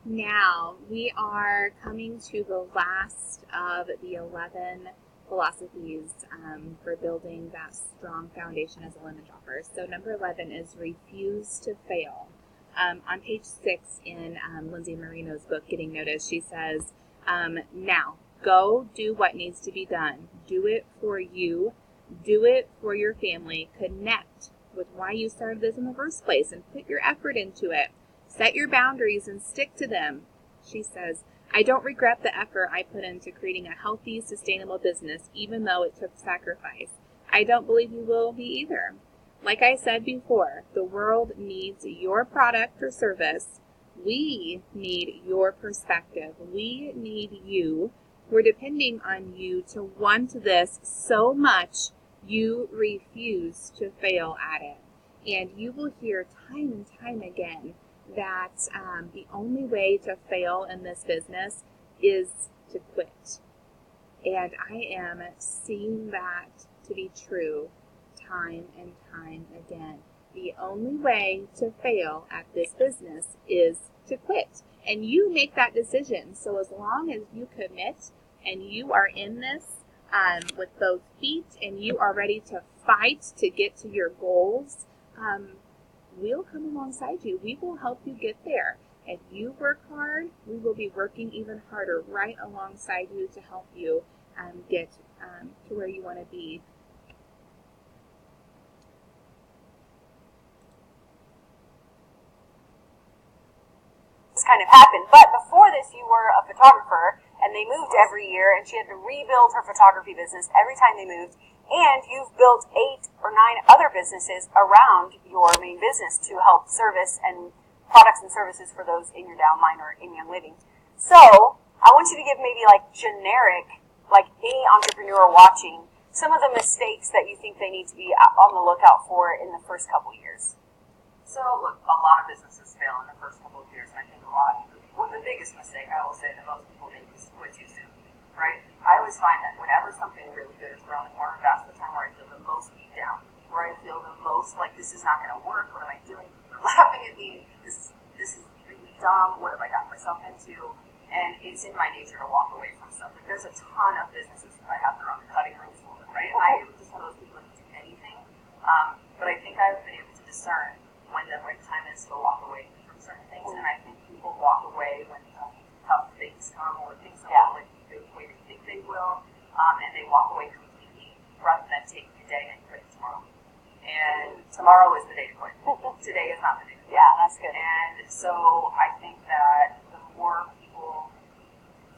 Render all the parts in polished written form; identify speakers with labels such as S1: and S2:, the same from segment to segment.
S1: Now, we are coming to the last of the 11 philosophies for building that strong foundation as a lemon dropper. So, number 11 is refuse to fail. On page 6 in Lindsay Marino's book, Getting Noticed, she says, now, go do what needs to be done. Do it for you. Do it for your family. Connect with why you started this in the first place and put your effort into it. Set your boundaries and stick to them. She says, I don't regret the effort I put into creating a healthy, sustainable business, even though it took sacrifice. I don't believe you will be either. Like I said before, the world needs your product or service. We need your perspective. We need you. We're depending on you to want this so much you refuse to fail at it. And you will hear time and time again that the only way to fail in this business is to quit. And I am seeing that to be true time and time again. The only way to fail at this business is to quit. And you make that decision. So as long as you commit and you are in this with both feet and you are ready to fight to get to your goals, we'll come alongside you. We will help you get there. If you work hard, we will be working even harder right alongside you to help you get to where you want to be.
S2: This kind of happened, but before this you were a photographer and they moved every year and she had to rebuild her photography business every time they moved, and you've built 8 or 9 other businesses around your main business to help service and products and services for those in your downline or in Young Living. So I want you to give maybe like generic, like any entrepreneur watching, some of the mistakes that you think they need to be on the lookout for in the first couple years.
S3: So, look, a lot of businesses fail in the first couple of years, and I think the biggest mistake I will say that most people make is quit too soon, right? I always find that whenever something really good is around the corner, that's the time where I feel the most beat down, where I feel the most like this is not going to work. What am I doing? They're laughing at me. This is really dumb. What have I got myself into? And it's in my nature to walk away from stuff. Like, there's a ton of businesses that I have that are on the cutting room floor, right? And I am just one of those people that can do anything. But I think I've been able to discern when the right time is to walk away from certain things, and I think people walk away when tough things come or things don't go like the way they think they will, and they walk away completely rather than taking a day and quit tomorrow. And tomorrow is the day to quit. Today is not the day to quit.
S2: Yeah, that's good.
S3: And so I think that the more people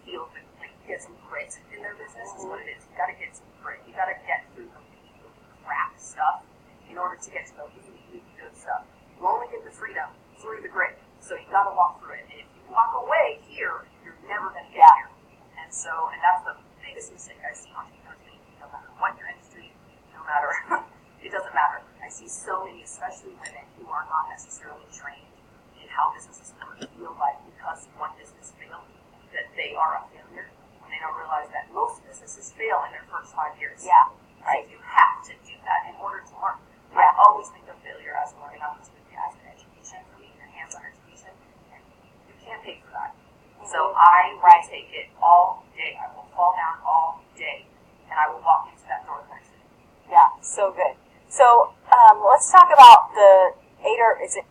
S3: feel like get some grit in their business is what it is. You got to get some grit. You got to get through the crap stuff in order to get to the really good stuff. You only get the freedom through the grit, so you got to walk through it. And if you walk away here, you're never going to get here. And that's the biggest mistake I see entrepreneurs make. No matter what your industry, no matter, it doesn't matter. I see so many, especially women, who are not necessarily trained in how businesses work, feel like because one business failed, that they are a failure, when they don't realize that most businesses fail in their first 5 years.
S2: Yeah, right.
S3: So you have to do that in order to learn.
S2: Yeah.
S3: I always think of failure as a learning opportunity, as an education for me, your hands-on education, and you can't pay for that. So I will take it all day. I will fall down all day, and I will walk into that door the next day.
S2: Yeah, so good. So let's talk about the 8 or is it?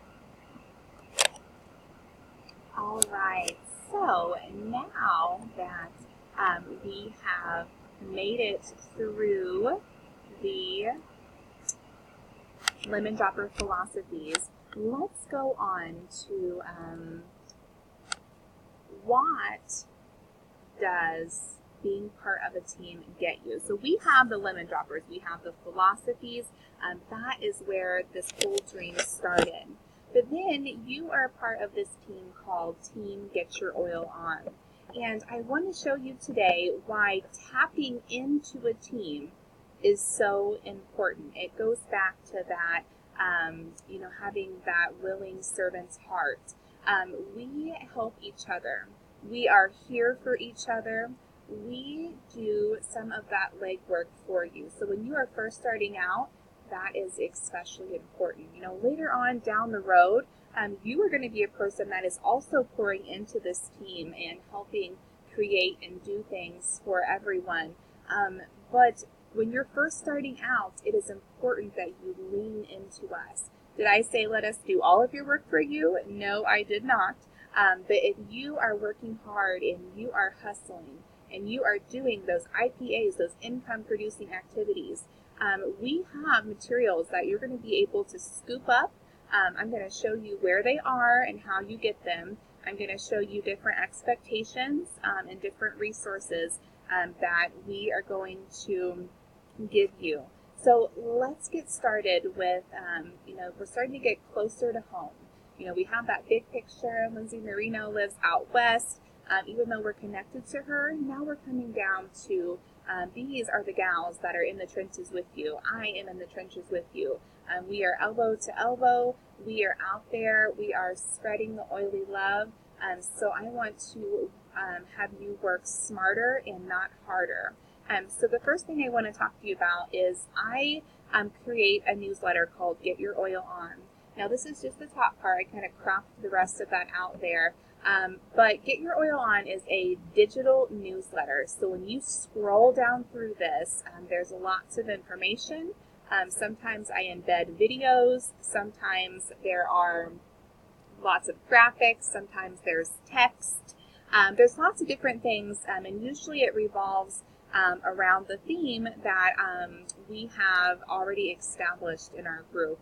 S1: All right. So now that we have made it through the lemon dropper philosophies, let's go on to what does being part of a team get you? So we have the lemon droppers, we have the philosophies, that is where this whole dream started. But then you are a part of this team called Team Get Your Oil On. And I want to show you today why tapping into a team is so important. It goes back to that, having that willing servant's heart. We help each other. We are here for each other. We do some of that legwork for you. So when you are first starting out, that is especially important. Later on down the road, you are going to be a person that is also pouring into this team and helping create and do things for everyone. But when you're first starting out, it is important that you lean into us. Did I say let us do all of your work for you? No, I did not. But if you are working hard and you are hustling and you are doing those IPAs, those income producing activities, we have materials that you're going to be able to scoop up. I'm going to show you where they are and how you get them. I'm going to show you different expectations and different resources that we are going to give you. So let's get started with, we're starting to get closer to home. We have that big picture. Lindsay Marino lives out west. Even though we're connected to her, now we're coming down to these are the gals that are in the trenches with you. I am in the trenches with you. We are elbow to elbow. We are out there. We are spreading the oily love. So I want to have you work smarter and not harder. So the first thing I want to talk to you about is I create a newsletter called Get Your Oil On. Now this is just the top part. I kind of cropped the rest of that out there. But Get Your Oil On is a digital newsletter. So when you scroll down through this, there's lots of information. Sometimes I embed videos. Sometimes there are lots of graphics. Sometimes there's text. There's lots of different things, and usually it revolves around the theme that we have already established in our group.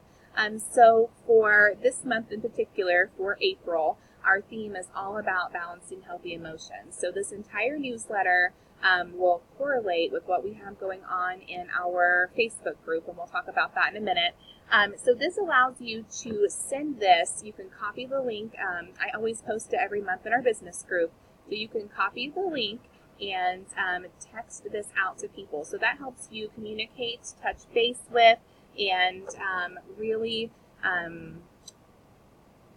S1: So for this month in particular, for April, our theme is all about balancing healthy emotions. So this entire newsletter will correlate with what we have going on in our Facebook group, and we'll talk about that in a minute. So this allows you to send this. You can copy the link. I always post it every month in our business group. So you can copy the link and text this out to people. So that helps you communicate, touch base with, and really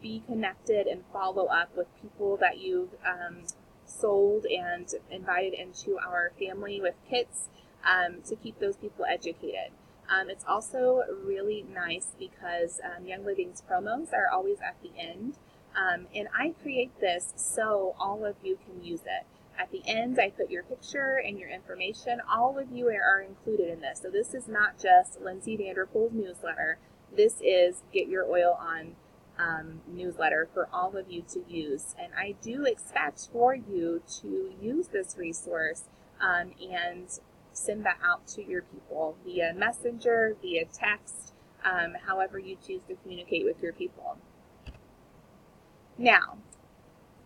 S1: be connected and follow up with people that you've sold and invited into our family with kits to keep those people educated. It's also really nice because Young Living's promos are always at the end. And I create this so all of you can use it. At the end, I put your picture and your information. All of you are included in this. So this is not just Lindsay Vanderpool's newsletter. This is Get Your Oil On newsletter for all of you to use. And I do expect for you to use this resource and send that out to your people via messenger, via text, however you choose to communicate with your people. Now,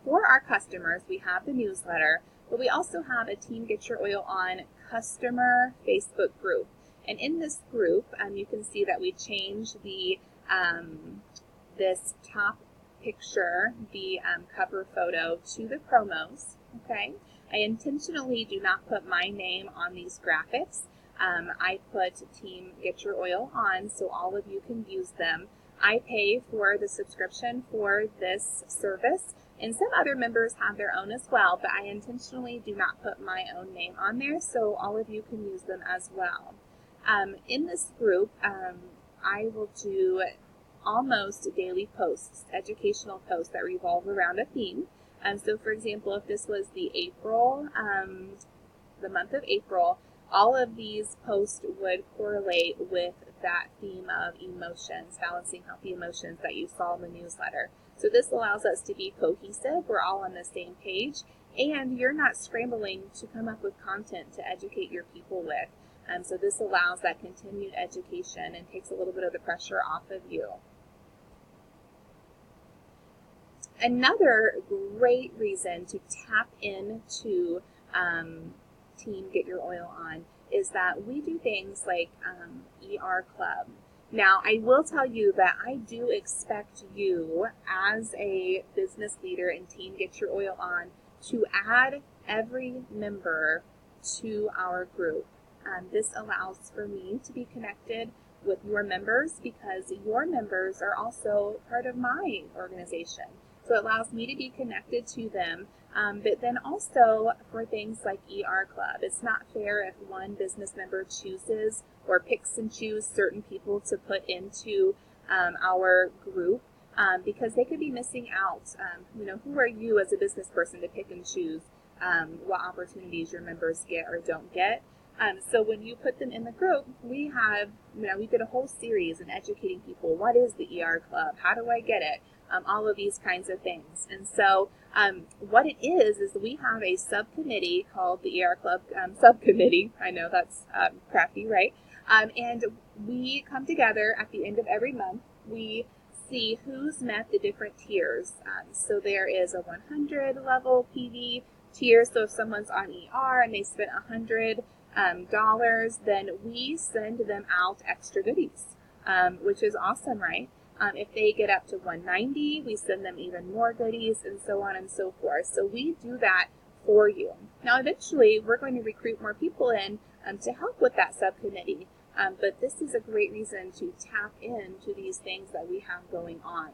S1: for our customers, we have the newsletter, but we also have a Team Get Your Oil On customer Facebook group. And in this group, you can see that we changed the this top picture, the cover photo, to the promos. Okay, I intentionally do not put my name on these graphics. I put Team Get Your Oil On so all of you can use them. I pay for the subscription for this service, and some other members have their own as well, but I intentionally do not put my own name on there so all of you can use them as well. In this group, I will do almost daily posts, educational posts that revolve around a theme. So for example, if this was the month of April, all of these posts would correlate with that theme of emotions, balancing healthy emotions that you saw in the newsletter. So this allows us to be cohesive. We're all on the same page, and you're not scrambling to come up with content to educate your people with. So this allows that continued education and takes a little bit of the pressure off of you. Another great reason to tap into Team Get Your Oil On is that we do things like ER Club. Now, I will tell you that I do expect you as a business leader in Team Get Your Oil On to add every member to our group. This allows for me to be connected with your members because your members are also part of my organization. So it allows me to be connected to them, but then also for things like ER Club. It's not fair if one business member chooses or picks and chooses certain people to put into our group. because they could be missing out. Who are you as a business person to pick and choose what opportunities your members get or don't get? So when you put them in the group, we did a whole series in educating people. What is the ER Club? How do I get it? All of these kinds of things. And so what it is we have a subcommittee called the ER Club Subcommittee. I know that's crafty, right? And we come together at the end of every month. We see who's met the different tiers. So there is a 100 level PD tier. So if someone's on ER and they spent $100, then we send them out extra goodies, which is awesome, right? If they get up to 190, we send them even more goodies, and so on and so forth. So we do that for you. Now, eventually, we're going to recruit more people in to help with that subcommittee. But this is a great reason to tap into these things that we have going on.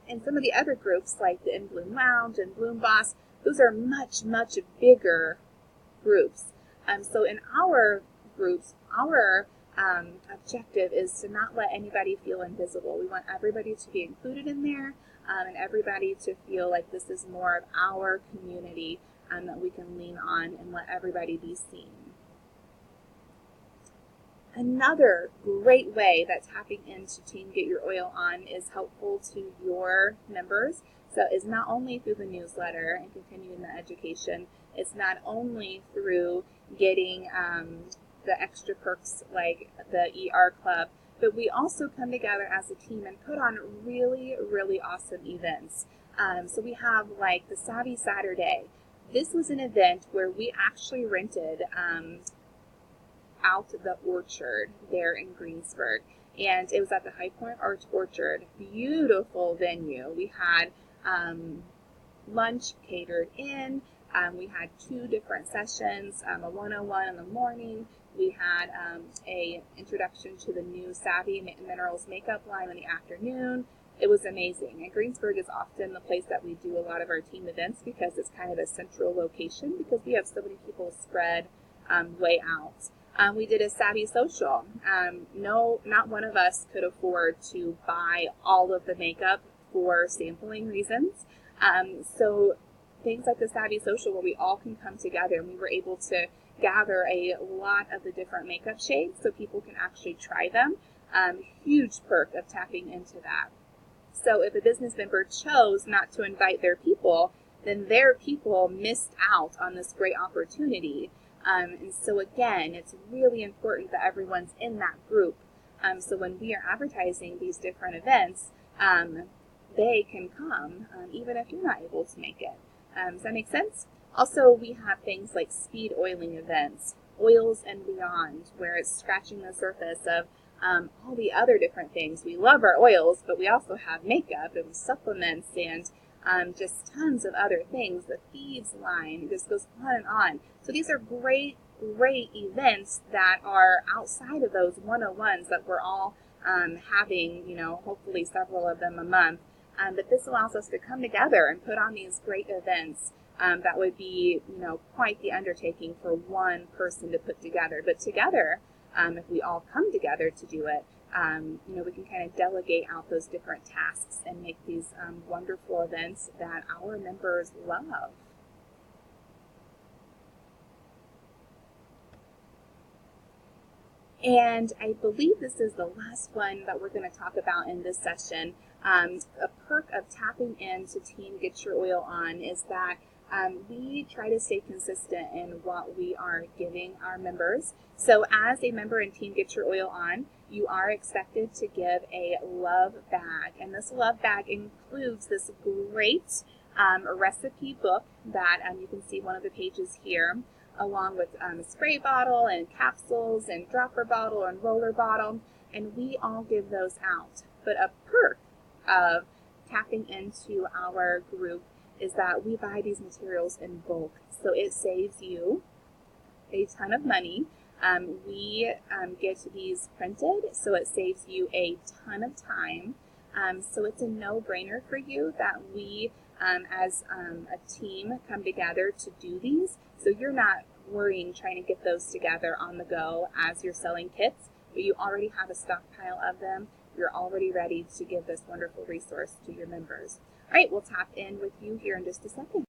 S1: And some of the other groups, like the In Bloom Lounge and Bloom Boss, those are much, much bigger groups. So in our groups, our objective is to not let anybody feel invisible. We want everybody to be included in there, and everybody to feel like this is more of our community that we can lean on and let everybody be seen. Another great way that tapping into Team Get Your Oil On is helpful to your members. So it's not only through the newsletter and continuing the education, it's not only through getting the extra perks like the ER Club, but we also come together as a team and put on really, really awesome events. So we have like the Savvy Saturday. This was an event where we actually rented out the orchard there in Greensburg, and it was at the High Point Orchard. Beautiful venue. We had lunch catered in. We had 2 different sessions, a 101 in the morning. We had a introduction to the new Savvy Minerals makeup line in the afternoon. It was amazing. And Greensburg is often the place that we do a lot of our team events because it's kind of a central location because we have so many people spread way out. We did a Savvy social. Not one of us could afford to buy all of the makeup for sampling reasons. So things like the Savvy social where we all can come together, and we were able to gather a lot of the different makeup shades so people can actually try them. Huge perk of tapping into that. So if a business member chose not to invite their people, then their people missed out on this great opportunity. And so again, it's really important that everyone's in that group. So when we are advertising these different events, they can come even if you're not able to make it. Does that make sense? Also, we have things like speed oiling events, Oils and Beyond, where it's scratching the surface of all the other different things. We love our oils, but we also have makeup and supplements and just tons of other things. The Thieves line, it just goes on and on. So these are great events that are outside of those 101s that we're all having, hopefully several of them a month. But this allows us to come together and put on these great events that would be, quite the undertaking for one person to put together. But together, if we all come together to do it, we can kind of delegate out those different tasks and make these wonderful events that our members love. And I believe this is the last one that we're going to talk about in this session. A perk of tapping into Team Get Your Oil On is that we try to stay consistent in what we are giving our members. So as a member in Team Get Your Oil On, you are expected to give a love bag. And this love bag includes this great recipe book that you can see one of the pages here, along with a spray bottle and capsules and dropper bottle and roller bottle. And we all give those out. But a perk of tapping into our group is that we buy these materials in bulk. So it saves you a ton of money. We get these printed, so it saves you a ton of time. So it's a no-brainer for you that we, as a team, come together to do these. So you're not worrying trying to get those together on the go as you're selling kits, but you already have a stockpile of them. you're already ready to give this wonderful resource to your members. All right, we'll tap in with you here in just a second.